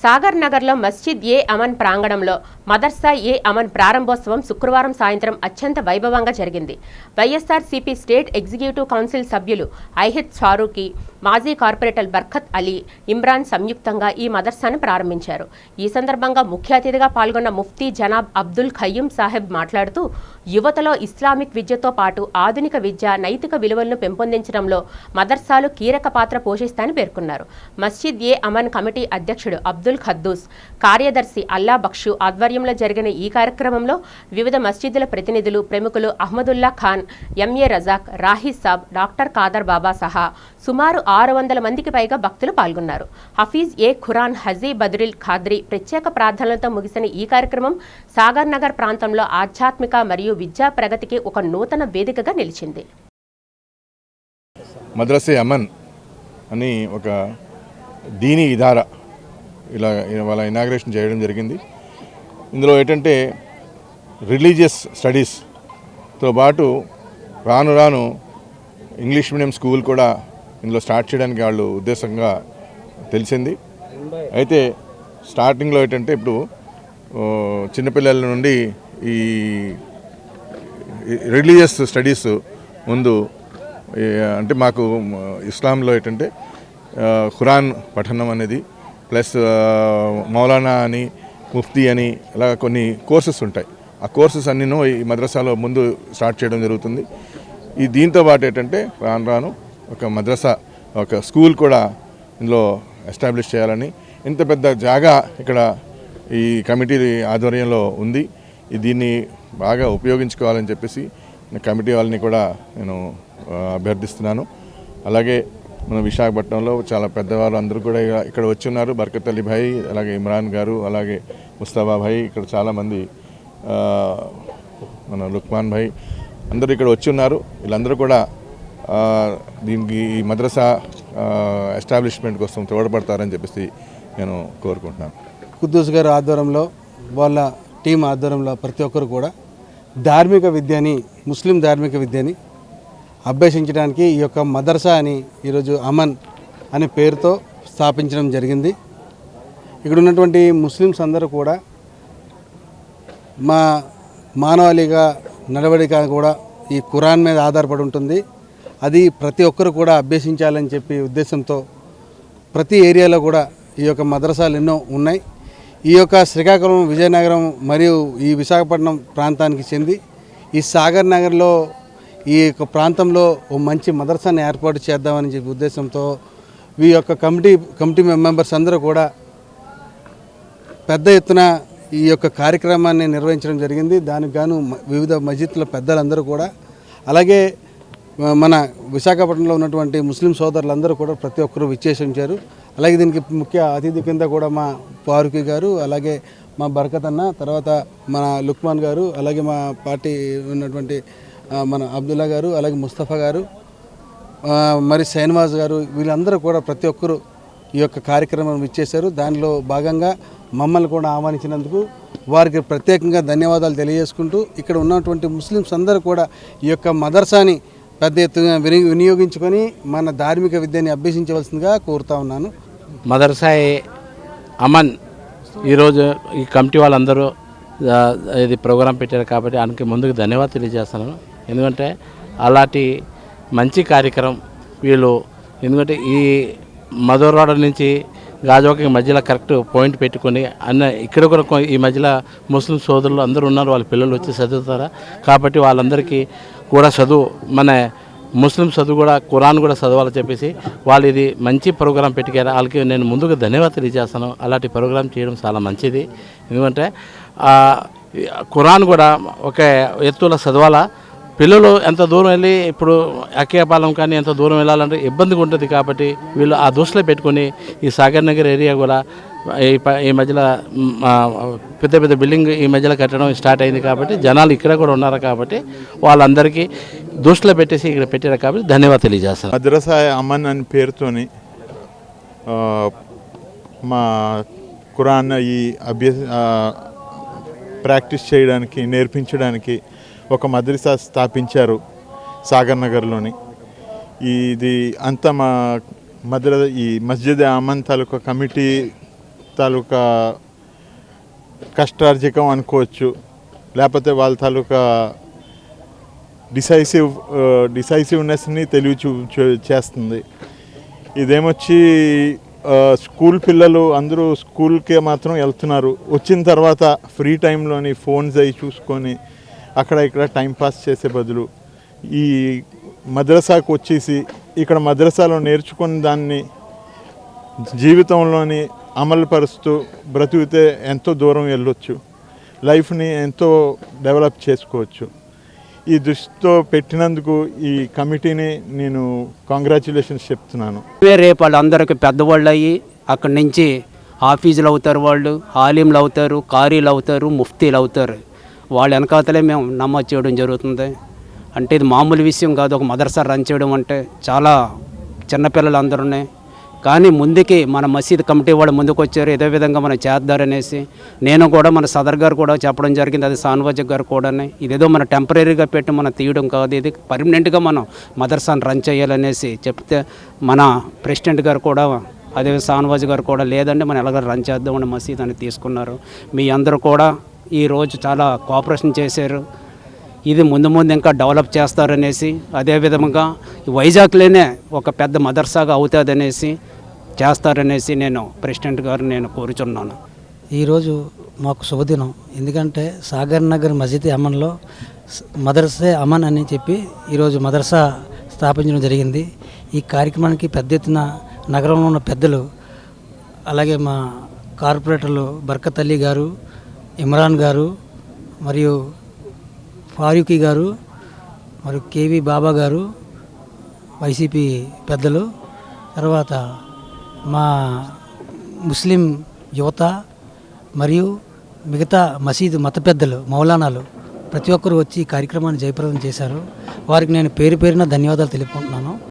సాగర్ నగర్లో మస్జిద్ ఏ అమన్ ప్రాంగణంలో మదర్సా ఏ అమన్ ప్రారంభోత్సవం శుక్రవారం సాయంత్రం అత్యంత వైభవంగా జరిగింది. వైఎస్ఆర్సీపీ స్టేట్ ఎగ్జిక్యూటివ్ కౌన్సిల్ సభ్యులు ఐహిద్ ఫారూఖీ, మాజీ కార్పొరేటర్ బర్కత్ అలీ, ఇమ్రాన్ సంయుక్తంగా ఈ మదర్సాను ప్రారంభించారు. ఈ సందర్భంగా ముఖ్య అతిథిగా పాల్గొన్న ముఫ్తీ జనాబ్ అబ్దుల్ ఖయ్యూమ్ సాహెబ్ మాట్లాడుతూ, యువతలో ఇస్లామిక్ విద్యతో పాటు ఆధునిక విద్య, నైతిక విలువలను పెంపొందించడంలో మదర్సాలు కీలక పాత్ర పోషిస్తాయని పేర్కొన్నారు. మస్జిద్ ఏ అమన్ కమిటీ అధ్యక్షుడు అబ్దుల్ ఖద్దూస్, కార్యదర్శి అల్లా బక్షు ఆధ్వర్యంలో జరిగిన ఈ కార్యక్రమంలో వివిధ మస్జిదుల ప్రతినిధులు, ప్రముఖులు అహ్మదుల్లా ఖాన్, ఎంఏ రజాక్, రాహీ సాబ్, డాక్టర్ ఖాదర్ బాబా సహా సుమారు 600 మందికి పైగా భక్తులు పాల్గొన్నారు. హఫీజ్ ఏ ఖురాన్ హజీ బద్రిల్ ఖాద్రీ ప్రత్యేక ప్రార్థనలతో ముగిసిన ఈ కార్యక్రమం సాగర్ నగర్ ప్రాంతంలో ఆధ్యాత్మిక మరియు విద్యా ప్రగతికి ఒక నూతన వేదికగా నిలిచింది. మద్రసే అమన్ అని ఒక దీనీ ఇదారా ఇలా వాళ్ళ ఇనాగ్రేషన్ చేయడం జరిగింది. ఇందులో ఏంటంటే రిలీజియస్ స్టడీస్తో పాటు రాను రాను ఇంగ్లీష్ మీడియం స్కూల్ కూడా ఇందులో స్టార్ట్ చేయడానికి వాళ్ళు ఉద్దేశంగా తెలిసింది. అయితే స్టార్టింగ్లో ఏంటంటే ఇప్పుడు చిన్నపిల్లల నుండి ఈ రిలీజియస్ స్టడీస్ ముందు అంటే మాకు ఇస్లాంలో ఏంటంటే ఖురాన్ పఠనం అనేది ప్లస్ మౌలానా అని, ముఫ్తీ అని ఇలా కొన్ని కోర్సెస్ ఉంటాయి. ఆ కోర్సెస్ అన్నీను ఈ మద్రసాలో ముందు స్టార్ట్ చేయడం జరుగుతుంది. ఈ దీంతో పాటు ఏంటంటే రాను రాను ఒక మద్రసా, ఒక స్కూల్ కూడా ఇందులో ఎస్టాబ్లిష్ చేయాలని, ఇంత పెద్ద జాగా ఇక్కడ ఈ కమిటీ ఆధ్వర్యంలో ఉంది. దీన్ని బాగా ఉపయోగించుకోవాలని చెప్పేసి కమిటీ వాళ్ళని కూడా నేను అభ్యర్థిస్తున్నాను. అలాగే మన విశాఖపట్నంలో చాలా పెద్దవారు అందరూ కూడా ఇక్కడ వచ్చి ఉన్నారు. బర్కత్ అలీ భాయ్, అలాగే ఇమ్రాన్ గారు, అలాగే ముస్తఫా భాయ్, ఇక్కడ చాలామంది మన లుక్మాన్ భాయ్ అందరూ ఇక్కడ వచ్చి ఉన్నారు. వీళ్ళందరూ కూడా దీనికి ఈ మద్రసా ఎస్టాబ్లిష్మెంట్ కోసం తోడ్పడతారని చెప్పేసి నేను కోరుకుంటున్నాను. ఖుద్దూస్ గారి ఆధ్వర్యంలో, వాళ్ళ టీం ఆధ్వర్యంలో ప్రతి ఒక్కరు కూడా ధార్మిక విద్యని, ముస్లిం ధార్మిక విద్యని అభ్యసించడానికి ఈ యొక్క మదర్సా అని ఈరోజు అమన్ అనే పేరుతో స్థాపించడం జరిగింది. ఇక్కడ ఉన్నటువంటి ముస్లిమ్స్ అందరూ కూడా మా మానవాళిగా నడవడిక కూడా ఈ ఖురాన్ మీద ఆధారపడి ఉంటుంది. అది ప్రతి ఒక్కరు కూడా అభ్యసించాలని చెప్పి ఉద్దేశంతో ప్రతి ఏరియాలో కూడా ఈ యొక్క మదరసాలు ఎన్నో ఉన్నాయి. ఈ యొక్క శ్రీకాకుళం, విజయనగరం మరియు ఈ విశాఖపట్నం ప్రాంతానికి చెంది ఈ సాగర్ నగర్లో ఈ యొక్క ప్రాంతంలో ఓ మంచి మదర్సాను ఏర్పాటు చేద్దామని చెప్పి ఉద్దేశంతో ఈ యొక్క కమిటీ మెంబర్స్ అందరూ కూడా పెద్ద ఎత్తున ఈ యొక్క కార్యక్రమాన్ని నిర్వహించడం జరిగింది. దానికి గాను వివిధ మస్జిద్ల పెద్దలందరూ కూడా, అలాగే మన విశాఖపట్నంలో ఉన్నటువంటి ముస్లిం సోదరులందరూ కూడా ప్రతి ఒక్కరూ విచ్చేసించారు. అలాగే దీనికి ముఖ్య అతిథి కింద కూడా మా ఫారూఖీ గారు, అలాగే మా బర్కత్ అన్న, తర్వాత మన లుక్మాన్ గారు, అలాగే మా పార్టీ ఉన్నటువంటి మన అబ్దుల్లా గారు, అలాగే ముస్తఫా గారు, మరి షైన్వాజ్ గారు, వీళ్ళందరూ కూడా ప్రతి ఒక్కరూ ఈ యొక్క కార్యక్రమం ఇచ్చేశారు. దానిలో భాగంగా మమ్మల్ని కూడా ఆహ్వానించినందుకు వారికి ప్రత్యేకంగా ధన్యవాదాలు తెలియజేసుకుంటూ, ఇక్కడ ఉన్నటువంటి ముస్లిమ్స్ అందరూ కూడా ఈ యొక్క మదర్సాని పెద్ద ఎత్తున వినియోగించుకొని మన ధార్మిక విద్యని అభ్యసించవలసిందిగా కోరుతా ఉన్నాను. మదర్సా అమన్ ఈరోజు ఈ కమిటీ వాళ్ళందరూ ఇది ప్రోగ్రాం పెట్టారు కాబట్టి ఆయనకి ముందుకు ధన్యవాదాలు తెలియజేస్తున్నాను. ఎందుకంటే అలాంటి మంచి కార్యక్రమం వీళ్ళు, ఎందుకంటే ఈ మధుర రోడ్ నుంచి గాజువాక మధ్యలో కరెక్ట్ పాయింట్ పెట్టుకొని ఇక్కడ కూడా ఈ మధ్యలో ముస్లిం సోదరులు అందరూ ఉన్నారు. వాళ్ళ పిల్లలు వచ్చి చదువుతారా కాబట్టి వాళ్ళందరికీ కూడా చదువు, మన ముస్లిం చదువు కూడా, ఖురాన్ కూడా చదవాలని చెప్పేసి వాళ్ళు ఇది మంచి ప్రోగ్రాం పెట్టారు. వాళ్ళకి నేను ముందుగా ధన్యవాదాలు తెలియజేస్తాను. అలాంటి ప్రోగ్రాం చేయడం చాలా మంచిది. ఎందుకంటే ఖురాన్ కూడా ఒక ఎత్తులో చదవాలా. పిల్లలు ఎంత దూరం వెళ్ళి ఇప్పుడు అకేపాలెం కానీ ఎంత దూరం వెళ్ళాలంటే ఇబ్బందిగా ఉంటుంది. కాబట్టి వీళ్ళు ఆ దృష్టిలో పెట్టుకొని ఈ సాగర్ నగర్ ఏరియా కూడా ఈ మధ్యలో పెద్ద పెద్ద బిల్డింగ్ ఈ మధ్యలో కట్టడం స్టార్ట్ అయింది. కాబట్టి జనాలు ఇక్కడ కూడా ఉన్నారు. కాబట్టి వాళ్ళందరికీ దృష్టిలో పెట్టేసి ఇక్కడ పెట్టారు. కాబట్టి ధన్యవాదాలు తెలియజేస్తాను. మద్రసా అమన్ అని పేరుతోని మా ఖురాన్ ఈ ప్రాక్టీస్ చేయడానికి, నేర్పించడానికి ఒక మద్రసా స్థాపించారు సాగర్ నగర్లోని. ఇది అంతా మా ఈ మస్జిద్ అమన్ తాలూకా కమిటీ తాలూకా కష్టార్జికం అనుకోవచ్చు, లేకపోతే వాళ్ళ తాలూకా డిసైసివ్నెస్ని చేస్తుంది. ఇదేమొచ్చి స్కూల్ పిల్లలు అందరూ స్కూల్కే మాత్రం వెళ్తున్నారు. వచ్చిన తర్వాత ఫ్రీ టైంలోని ఫోన్స్ అవి చూసుకొని అక్కడ ఇక్కడ టైంపాస్ చేసే బదులు ఈ మద్రసాకు వచ్చేసి ఇక్కడ మద్రసాలో నేర్చుకున్న దాన్ని జీవితంలోని అమలుపరుస్తూ బ్రతికితే ఎంతో దూరం వెళ్ళొచ్చు, లైఫ్ని ఎంతో డెవలప్ చేసుకోవచ్చు. ఈ దృష్టితో పెట్టినందుకు ఈ కమిటీని నేను కంగ్రాచ్యులేషన్స్ చెప్తున్నాను. రేపు వాళ్ళందరికీ పెద్దవాళ్ళు అయ్యి అక్కడి నుంచి హాఫీజులు అవుతారు, వాళ్ళు ఆలింలు అవుతారు, కారీలు అవుతారు, ముఫ్తీలు అవుతారు. వాళ్ళ వెనకాతలే మేము నమోదు చేయడం జరుగుతుంది. అంటే ఇది మామూలు విషయం కాదు. ఒక మదర్సా రన్ చేయడం అంటే చాలా చిన్నపిల్లలు అందరూ, కానీ ముందుకి మన మసీద్ కమిటీ వాళ్ళు ముందుకు వచ్చారు, ఇదే విధంగా మనం చేద్దారనేసి. నేను కూడా మన సదర్ గారు కూడా చెప్పడం జరిగింది, అది సాన్వాజ్ గారు కూడా. ఇదేదో మనం టెంపరీగా పెట్టి మనం తీయడం కాదు, ఇది పర్మనెంట్గా మనం మదర్సాను రన్ చేయాలనేసి చెప్తే మన ప్రెసిడెంట్ గారు కూడా అదే సాన్వాజ్ గారు కూడా లేదండి మనం ఎలాగ రన్ చేద్దామని మసీద్ అని తీసుకున్నారు. మీ అందరూ కూడా ఈరోజు చాలా కోఆపరేషన్ చేశారు. ఇది ముందు ముందు ఇంకా డెవలప్ చేస్తారనేసి, అదేవిధంగా వైజాగ్లోనే ఒక పెద్ద మదర్సాగా అవుతుందనేసి చేస్తారనేసి నేను ప్రెసిడెంట్ గారు నేను కోరుచున్నాను. ఈరోజు మాకు శుభదినం. ఎందుకంటే సాగర్ నగర్ మసీద్ అమన్లో మదర్సే అమన్ అని చెప్పి ఈరోజు మదర్సా స్థాపించడం జరిగింది. ఈ కార్యక్రమానికి పెద్ద ఎత్తున నగరంలో ఉన్న పెద్దలు, అలాగే మా కార్పొరేటర్లు బర్కత్ అలీ గారు, ఇమ్రాన్ గారు, మరియు ఫారూఖీ గారు, మరియు కేవీ బాబా గారు, వైసీపీ పెద్దలు, తర్వాత మా ముస్లిం యువత మరియు మిగతా మసీదు మత పెద్దలు, మౌలానాలు ప్రతి ఒక్కరు వచ్చి ఈ కార్యక్రమాన్ని జయప్రదం చేశారు. వారికి నేను పేరు పేరున ధన్యవాదాలు